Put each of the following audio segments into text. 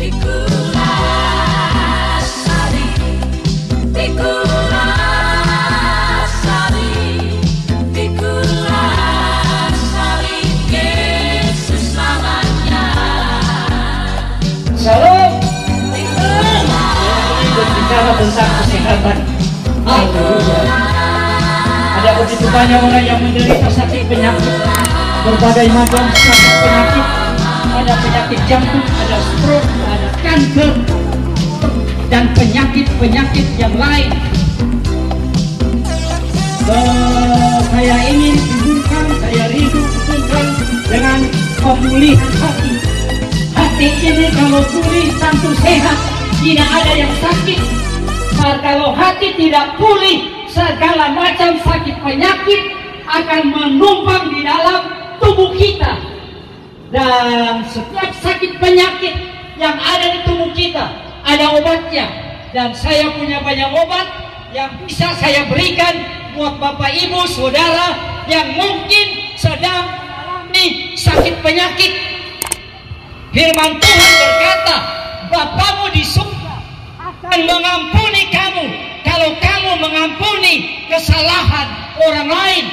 Shalom. Berbicara tentang kesehatan. Ada begitu banyak orang yang menderita sakit penyakit, berbagai macam sakit penyakit. Ada penyakit jantung, ada stroke, ada kanker, dan penyakit-penyakit yang lain. Saya ingin hubungkan, saya rindu hubungkan dengan pemulihan hati. Hati ini kalau pulih tentu sehat, tidak ada yang sakit. Kalau hati tidak pulih, segala macam sakit penyakit akan menumpang di dalam tubuh kita. Dan setiap sakit penyakit yang ada di tubuh kita ada obatnya. Dan saya punya banyak obat yang bisa saya berikan buat Bapak Ibu Saudara yang mungkin sedang mengalami sakit penyakit. Firman Tuhan berkata, Bapamu di surga akan mengampuni kamu kalau kamu mengampuni kesalahan orang lain.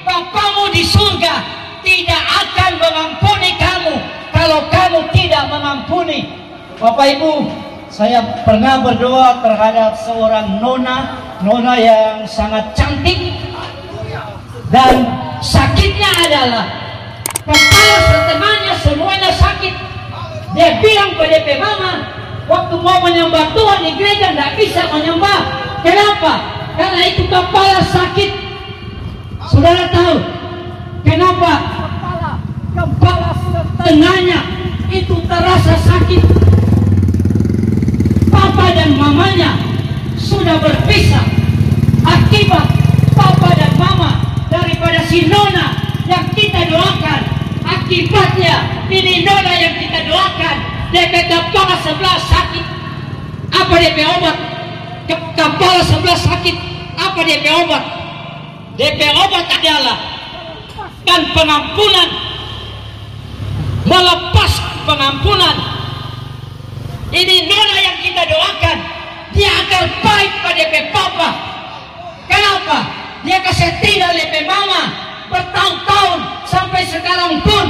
Bapamu di surga tidak akan mengampuni kamu kalau kamu tidak mengampuni. Bapak Ibu, saya pernah berdoa terhadap seorang nona yang sangat cantik, dan sakitnya adalah kepala setengahnya semuanya sakit. Dia bilang pada DP mama, waktu mau menyembah Tuhan di gereja tidak bisa menyembah. Kenapa? Karena itu kepala sakit. Saudara tahu kenapa? Kepala setengahnya itu terasa sakit. Papa dan mamanya sudah berpisah akibat papa dan mama daripada si nona yang kita doakan. Akibatnya ini nona yang kita doakan, DP kepala sebelah sakit. Apa DP obat? Kepala sebelah sakit, apa DP obat? DP obat adalah dan pengampunan, melepas pengampunan. Ini nona yang kita doakan, dia akan baik pada DP papa. Kenapa? Dia kasih tinggal DP mama bertahun-tahun sampai sekarang pun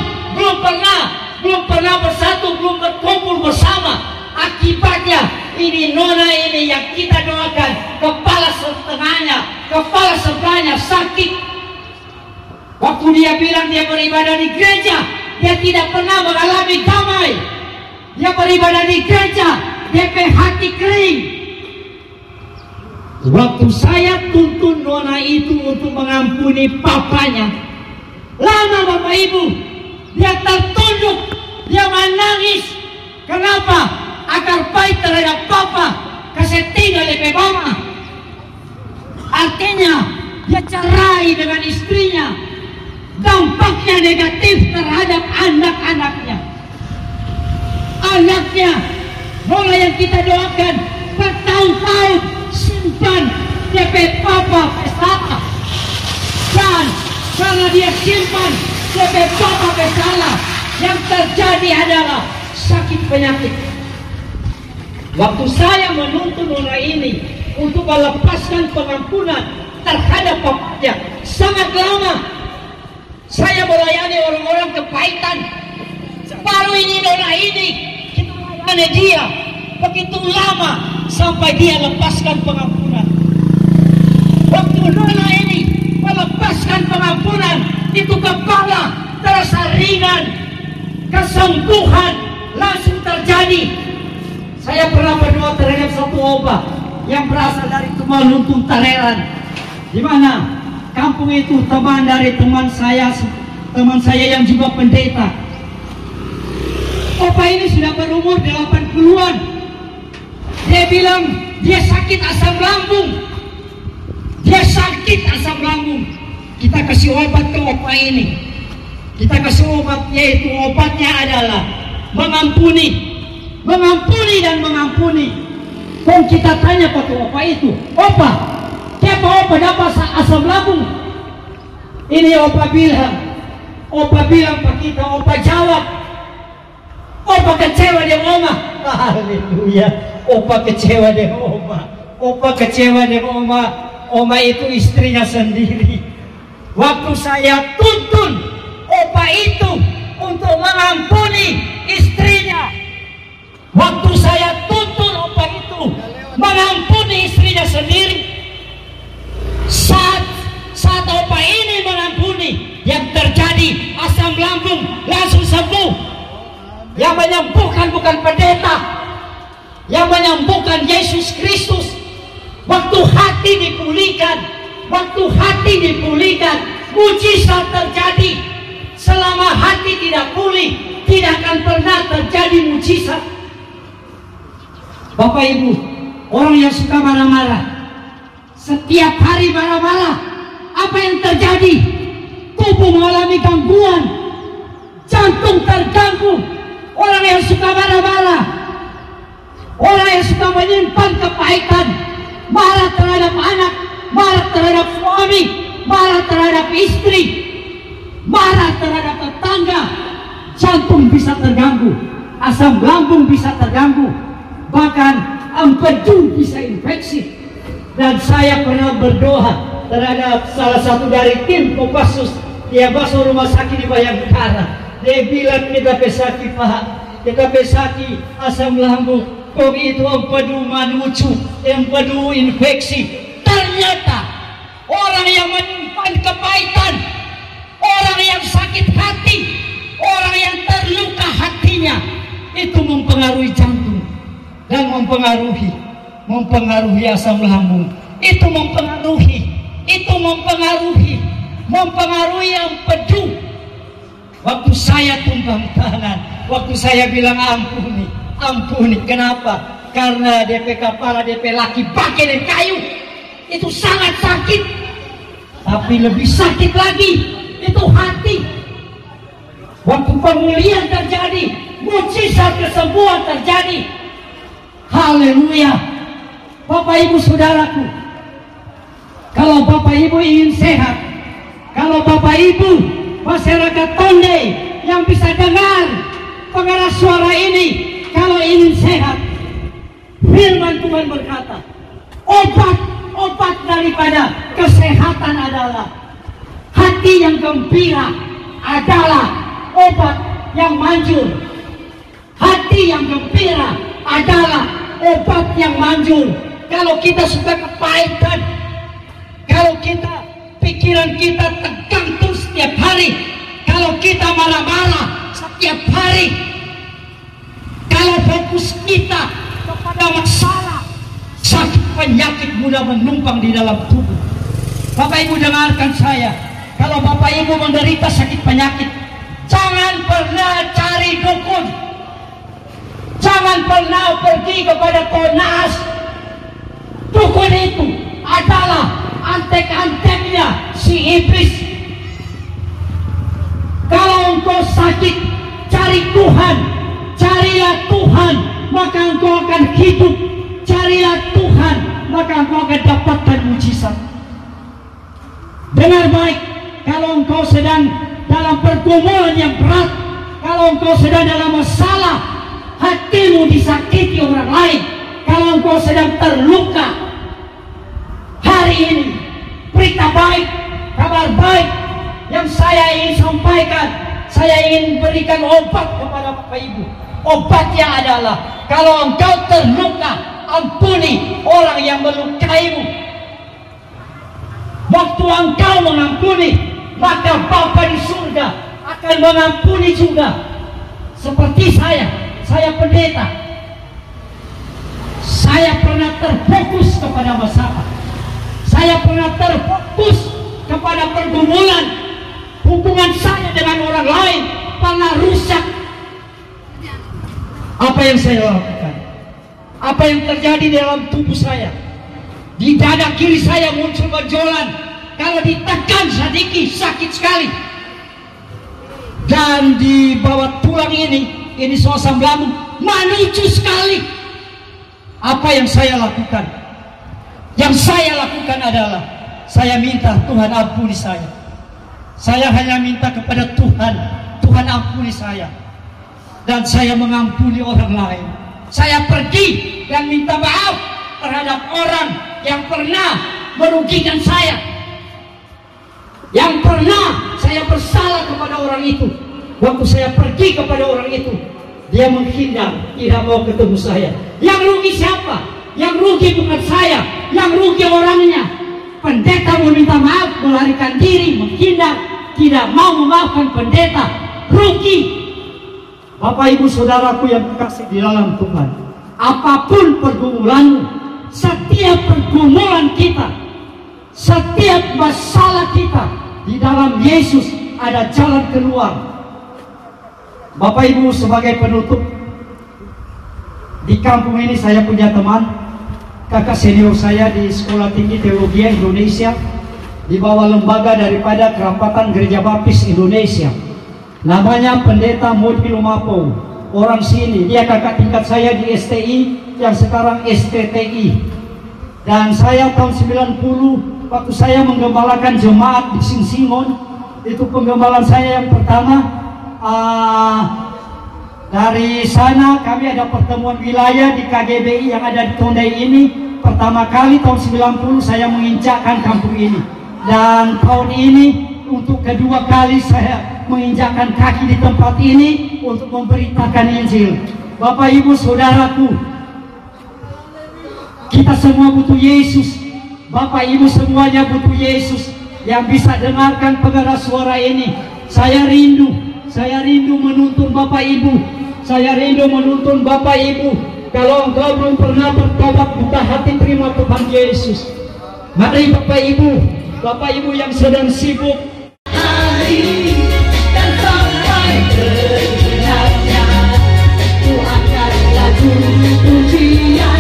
belum pernah bersatu, belum berkumpul bersama. Akibatnya ini nona ini yang kita doakan, kepala setengahnya, kepala sebelahnya sakit. Waktu dia bilang dia beribadah di gereja, dia tidak pernah mengalami damai. Dia beribadah di gereja, dia hati kering. Waktu saya tuntun nona itu untuk mengampuni papanya, lama Bapak Ibu, dia tertunduk, dia menangis. Kenapa? Agar baik terhadap papa, kasih tinggal DP mama. Artinya dia cerai dengan istrinya, dampaknya negatif terhadap anak-anaknya. Anaknya, nona yang kita doakan bertahun-tahun simpan DP papa bersalah, dan karena dia simpan DP papa bersalah, yang terjadi adalah sakit penyakit. Waktu saya menuntun nona ini untuk melepaskan pengampunan terhadap papanya, sangat lama. Saya melayani orang-orang kepahitan. Baru ini nona ini kita melayani dia begitu lama sampai dia lepaskan pengampunan. Waktu nona ini melepaskan pengampunan, itu kepala terasa ringan, kesembuhan langsung terjadi. Saya pernah berdoa terhadap satu obat yang berasal dari teman Luntun Tareran, di mana kampung itu teman dari teman saya yang juga pendeta. Opa ini sudah berumur 80-an. Dia bilang dia sakit asam lambung. Dia sakit asam lambung. Kita kasih obat ke opa ini. Kita kasih obat, yaitu obatnya adalah mengampuni. Mengampuni dan mengampuni. Dan kita tanya pada opa itu, opa, siapa opa dapat asam lambung? Ini opa bilang pak kita, opa jawab. Opa kecewa dia ngomong, Haleluya. Opa kecewa dengan Oma. Opa kecewa dengan Oma. Oma itu istrinya sendiri. Waktu saya tuntun Opa itu untuk mengampuni istrinya. Waktu saya tuntun Opa itu mengampuni istrinya sendiri. Saat Opa ini mengampuni, yang terjadi asam lambung langsung sembuh. Yang menyembuhkan bukan pendeta, yang menyembuhkan Yesus Kristus. Waktu hati dipulihkan, mujizat terjadi. Selama hati tidak pulih, tidak akan pernah terjadi mujizat. Bapak Ibu, orang yang suka marah-marah, setiap hari marah-marah, apa yang terjadi? Tubuh mengalami gangguan, jantung terganggu. Orang yang suka marah-marah, orang yang suka menyimpan kepahitan, marah terhadap anak, marah terhadap suami, marah terhadap istri, marah terhadap tetangga, jantung bisa terganggu, asam lambung bisa terganggu, bahkan empedu bisa infeksi. Dan saya pernah berdoa terhadap salah satu dari tim Kopassus. Dia masuk rumah sakit di Bayangkara. Dia bilang kita pesaki Pak, kita pesaki asam lambung, kok itu empedu manucu, empedu infeksi. Ternyata orang yang menyimpan kepahitan, orang yang sakit hati, orang yang terluka hatinya, itu mempengaruhi jantung dan mempengaruhi asam lambung. Itu mempengaruhi empedu. Waktu saya tumpang tangan, waktu saya bilang ampuni. Kenapa? Karena DP kepala, DP laki pakai dan kayu. Itu sangat sakit. Tapi lebih sakit lagi, itu hati. Waktu pemulihan terjadi, mujizat kesembuhan terjadi. Haleluya. Bapak Ibu Saudaraku, kalau Bapak Ibu ingin sehat, kalau Bapak Ibu masyarakat Tonde yang bisa dengar pengeras suara ini, kalau ingin sehat, firman Tuhan berkata, obat daripada kesehatan adalah hati yang gembira, adalah obat yang manjur. Hati yang gembira adalah obat yang manjur. Kalau kita suka kepahitan, kalau kita pikiran kita tegang terus setiap hari, kalau kita marah-marah setiap hari, kalau fokus kita kepada masalah, sakit penyakit mudah menumpang di dalam tubuh. Bapak Ibu dengarkan saya, kalau Bapak Ibu menderita sakit penyakit, jangan pernah cari dukun, jangan pernah pergi kepada Konas. Dukun itu adalah antek-anteknya si iblis. Kalau engkau sakit, cari Tuhan, carilah Tuhan, maka engkau akan hidup. Carilah Tuhan, maka engkau akan dapatkan mujizat. Dengar baik, kalau engkau sedang dalam pergumulan yang berat, kalau engkau sedang dalam masalah, hatimu disakiti orang lain, kalau engkau sedang terluka, hari ini berita baik, kabar baik yang saya ingin sampaikan. Saya ingin berikan obat kepada Bapak Ibu. Obatnya adalah kalau engkau terluka, ampuni orang yang melukaimu. Waktu engkau mengampuni, maka Bapa di surga akan mengampuni juga. Seperti saya pendeta, saya pernah terfokus kepada masalah, saya pernah terfokus kepada pergumulan. Hubungan saya dengan orang lain pernah rusak. Apa yang saya lakukan? Apa yang terjadi dalam tubuh saya? Di dada kiri saya muncul benjolan. Kalau ditekan sedikit sakit sekali. Dan di bawah tulang ini asam lambung menuju sekali. Apa yang saya lakukan? Yang saya lakukan adalah saya minta Tuhan ampuni saya. Saya hanya minta kepada Tuhan, Tuhan ampuni saya. Dan saya mengampuni orang lain. Saya pergi dan minta maaf terhadap orang yang pernah merugikan saya, yang pernah saya bersalah kepada orang itu. Waktu saya pergi kepada orang itu, dia menghindar, tidak mau ketemu saya. Yang rugi siapa? Yang rugi bukan saya, yang rugi orangnya. Pendeta meminta maaf, melarikan diri, menghindar, tidak mau memaafkan pendeta, rugi. Bapak ibu saudaraku yang terkasih di dalam Tuhan, apapun pergumulanmu, setiap pergumulan kita, setiap masalah kita, di dalam Yesus ada jalan keluar. Bapak ibu, sebagai penutup, di kampung ini saya punya teman, kakak senior saya di Sekolah Tinggi Teologi Indonesia, di bawah lembaga daripada Kerapatan Gereja Baptis Indonesia. Namanya Pendeta Modi Lumapo, orang sini. Dia kakak tingkat saya di STI, yang sekarang STTI. Dan saya tahun 90, waktu saya menggembalakan jemaat di Singsimon, itu penggembalaan saya yang pertama. Dari sana kami ada pertemuan wilayah di KGBI yang ada di Tondai ini. Pertama kali tahun 90 saya menginjakkan kampung ini. Dan tahun ini untuk kedua kali saya menginjakkan kaki di tempat ini untuk memberitakan Injil. Bapak ibu saudaraku, kita semua butuh Yesus. Bapak ibu semuanya butuh Yesus yang bisa dengarkan pengeras suara ini. Saya rindu menuntun Bapak ibu. Saya rindu menuntun Bapak ibu. Kalau engkau belum pernah bertobat, buka hati terima Tuhan Yesus. Mari Bapak ibu yang sedang sibuk, hari dan sampai terbenarnya ku angkat lagu pujian.